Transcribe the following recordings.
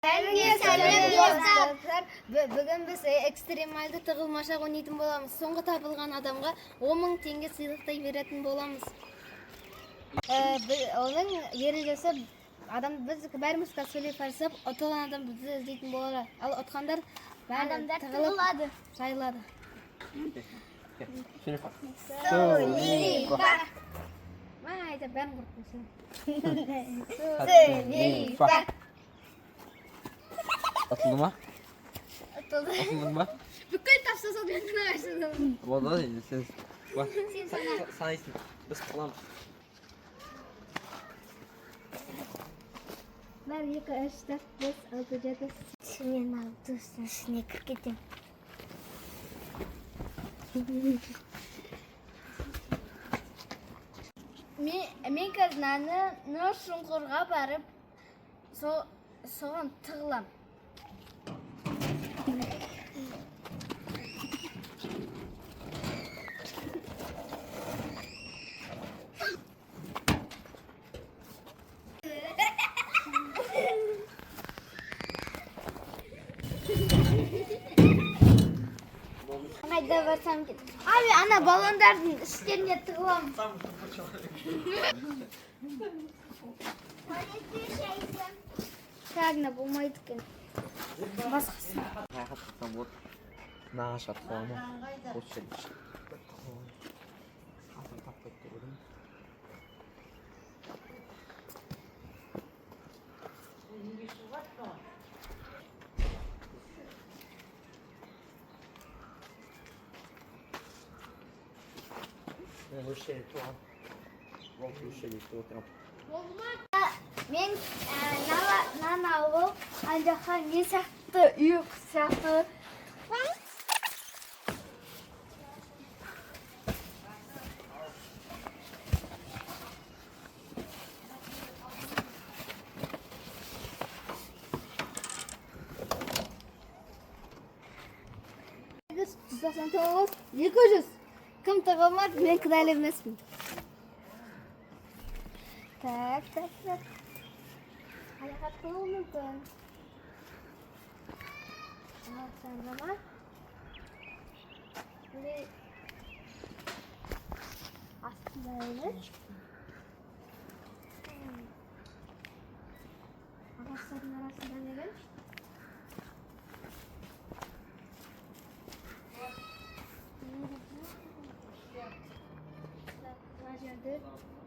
Сәлем достар. Бүгін біз экстремалды тығылмашақ ойнайтын боламыз. Соңғы табылған адамға 10.000 теңге сыйлықтай беретін боламыз. Оның ережесі біз бәріміз сөйлеп барсақ, ұтылған адам бізді іздейтін болады. Ал ұтқандар адамдар тығылады, жайылады. Сөйлейпа. Айда бәрін құртпын. Сөйлейпа. Atıldı mı? Atıldı. Atıldı mı? Бүкіл тапсырса мен ашыдым. Болды енді сен. Бak. Санайсың. Біз қыламыз. 1, 2, 3, 4, 5, 6, 7. Мен алып үстіне кіріп кетем. Мен қазір шұңқырға барып соған тығылам. Қайда барсам кет. Abi ана баллондардың іштеріне тығылам. Кәгіне болмайды екен. Басқасын. Қайқаттан болады. Нағаш атқылама. Осы жерде. Атын таппайды деп ойлаймын. Ben осы жерде тұрам. Осы жерде отырам. Мен нан алып, ана жаққа не сияқты, үй сияқты. Кім тығылмады, мен кінәлі емеспін. Так. Аяққа тығылу мүмкін. Сандама. Астында емес. Ағаштардың арасында не бар? Мына жерде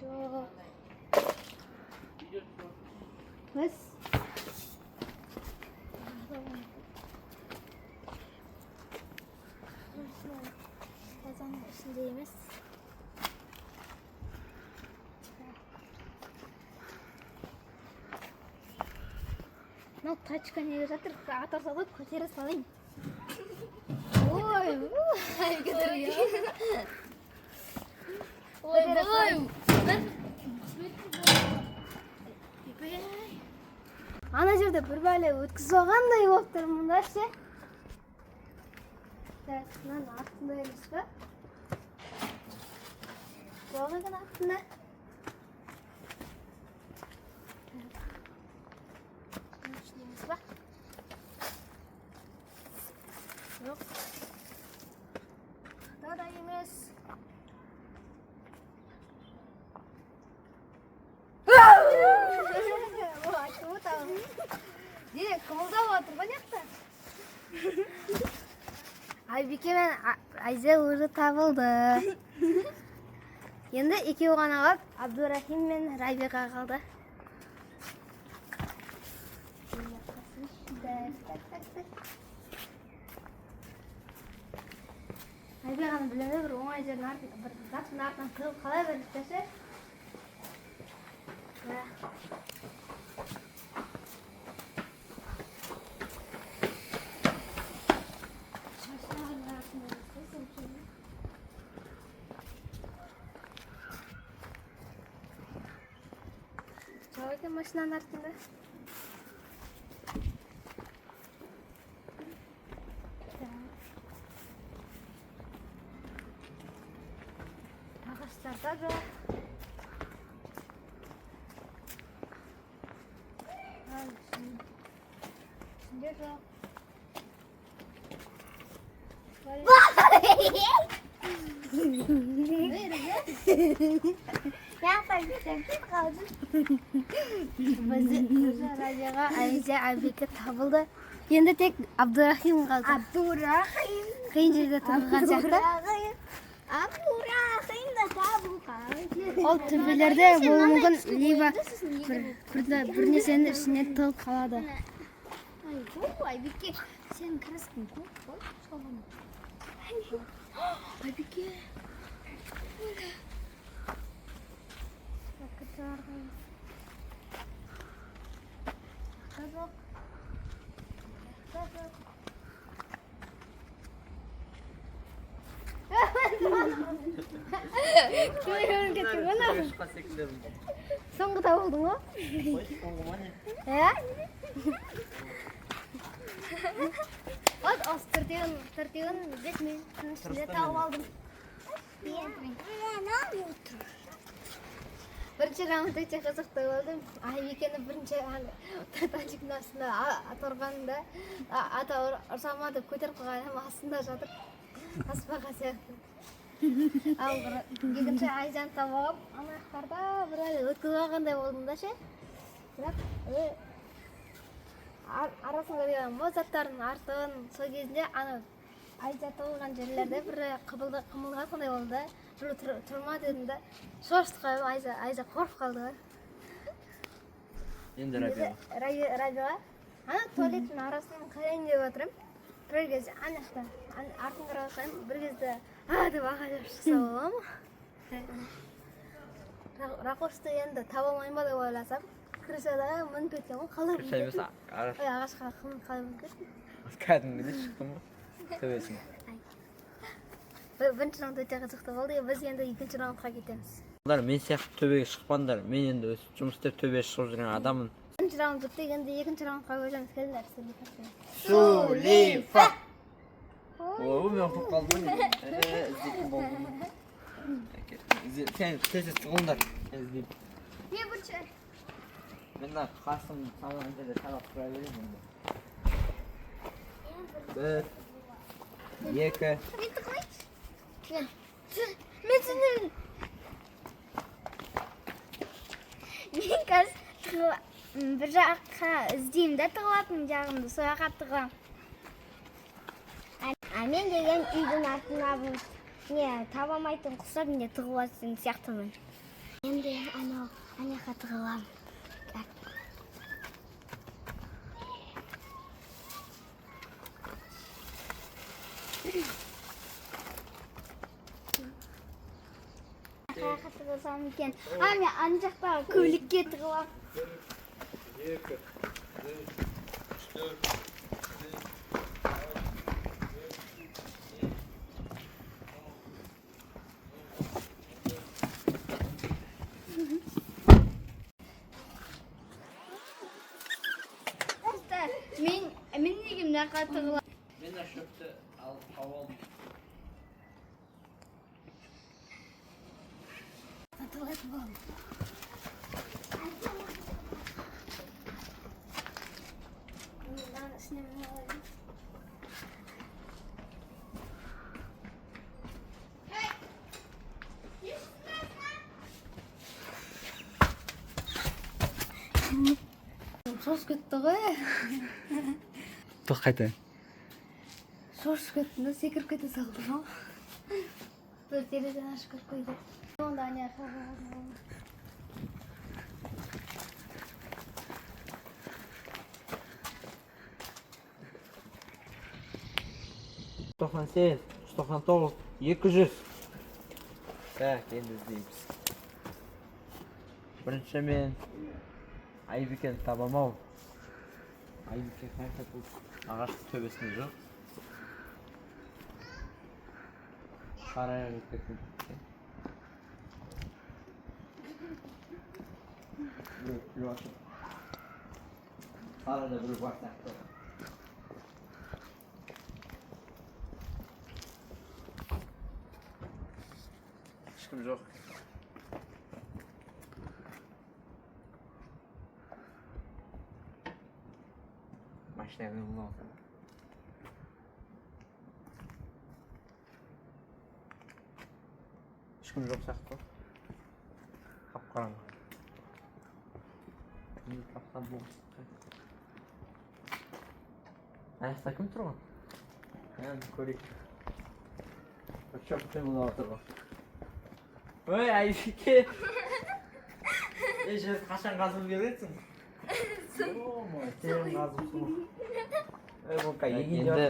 жоқ. Biz kazanın içindeyimiz. Ne taçka ne жатыр? Atarsa da көтере салайын. Ой, көтере. Ой. Ана жерде бір бәле өткізіп алғандай болып тұр мұнда ше. Мынаның артында емес па? Жоқ екен артында. Емес па? Жоқ. Да емес. Дирек, кымылдап отыр ба жақта? Айбике мен Айза уже табылды. Енді екеу ғана қалып, Абдурахим мен Райбека қалды. Айбеканы білемін, бір оңай жерін бір заттың артынан тығып қалай берістесе. Жоқ екен машинаның артында. Ағаштарда жоқ. Yok. Radyoga Ayşe Aybekir табылды. Енді тек Абдурахим қалды. Абдурахим. Қиын жерде тұрған сияқты. Абдурахим да табылған. Ол төбелерде болуы мүмкін, либо бірнәрсенің ішіне тығылып қалады. Айбеке, сен краскың көп қой. Айбеке. Соңғы табылдың ба? Иә? Осы төртеуін бес минуттың ішінде тауып алдым. Бірінші раунд өте қызықты болды. Айбекені бірінші танчиктің астында тұрғанында ата ұрсама деп көтеріп қойған астында жатыр. Аспаға сияқты. Ал екінші Айжан табылып, аяқтарда бір өткізіп алғандай болдым да ше. Бірақ арасында деген заттардың артын сол кезінде Айжа табылған жерлерде бір қымылғандай болды да. Тұрма дедім да. Шошты қойып Айжа қорқып қалды. Енді Рабиға. Туалеттің арасынан қарайын деп отырым. Bir kez anakta, артын қарасам, bir кезде деп ағайып шықса бола ма? Ракурсты енді таба алмайын ба деп ойласам, крышадағы мініп кеткен ғой, қалай мініп кеткен? Ағашқа қалай мініп кеткен? Кәдімгідей шықтым ғой, төбесіне. Бірінші раунд өте қызықты болды, біз енді екінші раундқа кетеміз. Мен сияқты төбеге шықпаңдар, мен енді жұмыс істеп төбеге шығып жүрген адамын. Бірінші раунд бітті, енді екінші раундқа көшеміз. Келіңдер, Сулифа! О, мен ұқып қалдым ғой. Іздейтін болдым. Сен тез тұғылыңдар. Іздеймін. Не бірінші? Мен қасым салған жерде талап тұра беремін. Бір, екі. Мен тұқылайшы. Мен сіздің. Мен қазір бір жаққа іздеймін да тығылатын жағымды, сол жаққа тығылам. Мен деген үйдің артына таба алмайтын құсап не тығылатын сияқтымын. Енді анауға тығылам. Қаяққа тығылсам екен. Мен ана жақтағы көлікке тығылам. Екі, үш, төрт, Мен неге мына жаққа тығылам? Мен шөпті алып тауып алдым. Тығылатын болам. Шошып кетті ғой. Тоқ қайта. Шошып кеттім да секіріп кете салды ғой. Бір терезеден ашып кіріп қойды. Онда ана жаққа. 98, 99, 200. Так, енді іздейміз. Бірінші мен Айбекені табамау. Айбеке қайта бұл ағаштың төбесінде жоқ. Қарайға кеткен. Біреу күліп ашып. Қарада біреу бар сияқты. Ешкім жоқ. Машина қимылдап отыр. Ешкім жоқ сияқты. Қап-қараңғы. Не тапсам болды. Аяқта кім тұрған? Енді көрейік. Көп қимылдап отыр ғой. Ой, Айбике! Жер қашан қазып бересің? Сен қазыпсың. Енді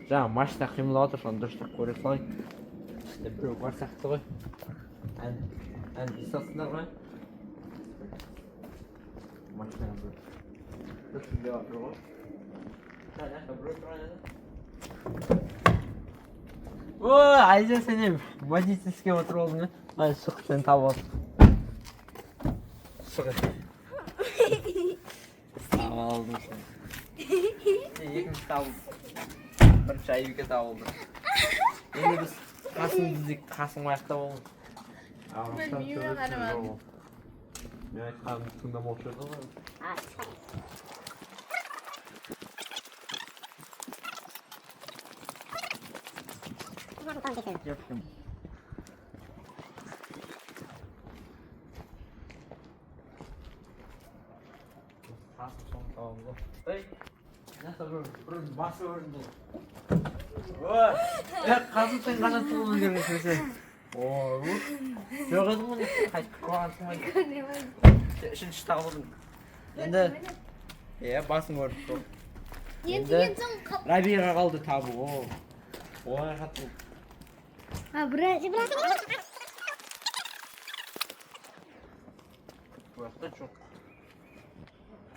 жаңа машина қимылдап отыр, соны дұрыстап көре салайық. İşte біреу бар сияқты ғой. Ән естасыңдар ғой. Машинаға бір түсінбей жатыр ғой. Біреу тұрған еді. Ой, Айза, сен водительский отырып алдың ба? Ай, шық, сен тауып алдың. Шық. Тауып алдың сен. Екінші тауып. Бірінші Айбике тауып алды. Енді біз қасым іздейік, қасым аяқта болың. Білмеймін, қарамадым. Мен айтқанымды тыңдамаушы еді ғой. Yapayım. Nasıl son tamamda? Hey! Nasıl burun bası öründü. Oy! Kazı sen kaçan tuğunu görüyorsun sen. Oy! Yok edin mi? Kaç kıvan tutmayın. Üçüncü tağladın. Енді басың өріп тұр. Енді Рабиға қалды табы. Ой, қатты. Брат. Бұяқта жоқ.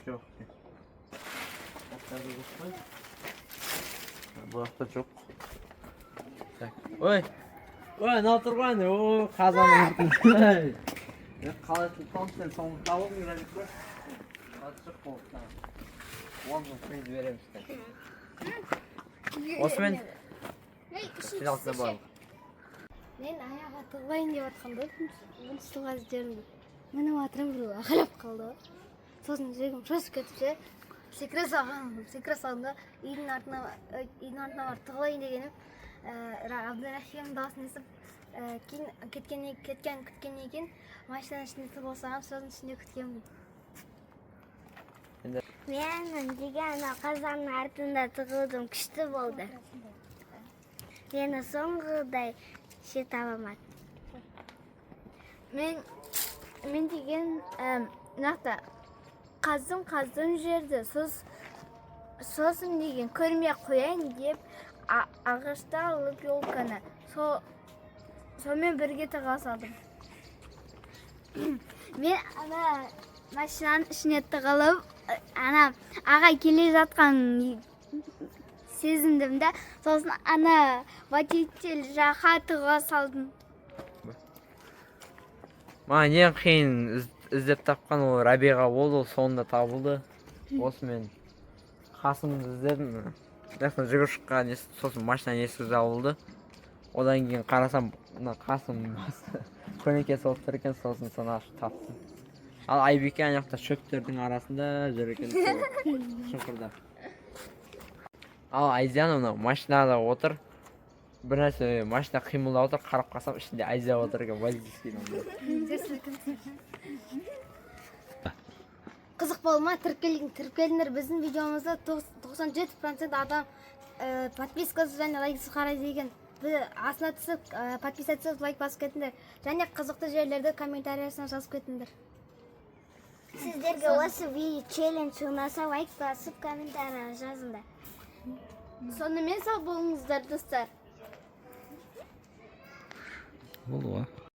Жоқ. Бұяқта жоқ. Ой, мынау тұрған. Ой, қазан артын. Қалай тұлтам сен соны табылмай Рабик қой. Қатшық болыпта. 10 жыл приз береміз. Осымен финалсына барлық. Мен аяға тығылайын деп жатқанда бірінші тұлғасы жерімді. Менің атырым біреу ақалап қалды. Сосын жүрегім шошып кетіп ше. Секіре салғанда үйдің артына барып тығылайын дегенім. Абдурахимнің дауысын естіп күткеннен кейін машинаның ішінде тығылсам, соның ішінде күткенмін. Мен деген қазанның артында тығылдым, күшті болды. Мені соңғыдай шет аламады. Мен деген нақты қаздым жерді, сосын деген көрмей қояйын деп ағашта алып елканы. Сонымен бірге тыға салдым. Мен машинаның ішіне тығылып, ағай келе жатқан сезіндім да, сосын водитель жаққа тыға салдым. Маған ең қиын іздеп тапқан ол Рабиға болды, ол соңында табылды. Осымен қасымды іздедім. Жүгіріп шыққан, сосын машинаның есігі жабылды. Одан кейін қарасам, қасым көнекесі болып тұр екен, сосын соны ашып таптым. Ал Айбике ана жақта шөптердің арасында жүр екен, шұңқырда. Ал Айзиян машинада отыр. Бір нәрсе машина қимылдап отыр, қарап қалсам ішінде Айзия отыр екен, водительский. Қызық болма, тіркеліңдер. Біздің видеомызда 97% адам подпискасы және лайксыз қарайды екен. Астына түсіп, подписаться, лайк басып кетіңдер. Және қызықты жерлерді комментариясына жазып кетіңдер. Сіздерге осы видео челлендж ұнаса, лайк басып, комментария жазыңдар. Сонымен сау болыңыздар, достар. Болды ғой.